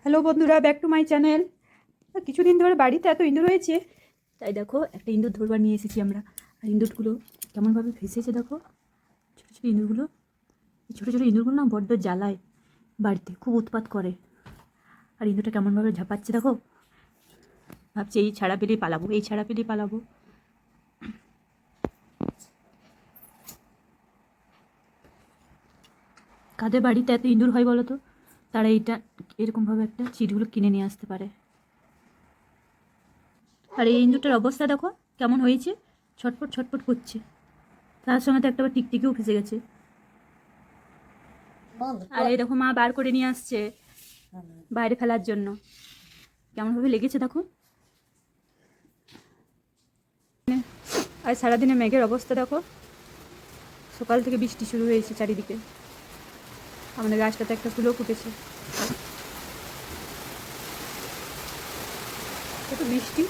Hello বন্ধুরা, back to my channel. কিছুদিন ধরে বাড়িতে এত ইঁদুর হয়েছে, তাই দেখো একটা ইঁদুর ধরবার নিয়ে এসেছি আমরা। আর ইঁদুরগুলো কেমনভাবে ফেসেছে দেখো, ছোটো ছোটো ইঁদুরগুলো। এই ছোটো ছোটো ইঁদুরগুলো না বড্ড জ্বালায়, বাড়িতে খুব উৎপাত করে। আর ইঁদুরটা কেমনভাবে ঝাঁপাচ্ছে দেখো, ভাবছি এই ছাড়া পেলেই পালাবো, এই ছাড়া পেলেই পালাবো। কাদের বাড়িতে এত ইঁদুর হয় বলো তো, তারা এইটা এরকমভাবে একটা চিটগুলো কিনে নিয়ে আসতে পারে। আর এই ইঁদুরটার অবস্থা দেখো কেমন হয়েছে, ছটফট ছটফট করছে। তার সঙ্গে তো একটা টিকটিকিও ফেসে গেছে। আর এই দেখো মা বার করে নিয়ে আসছে বাইরে ফেলার জন্য। কেমনভাবে লেগেছে দেখো। আর সারাদিনে মেঘের অবস্থা দেখো, সকাল থেকে বৃষ্টি শুরু হয়েছে চারিদিকে। আমাদের গাছটাতে একটা ফুলও ফুটেছে। কত বৃষ্টি।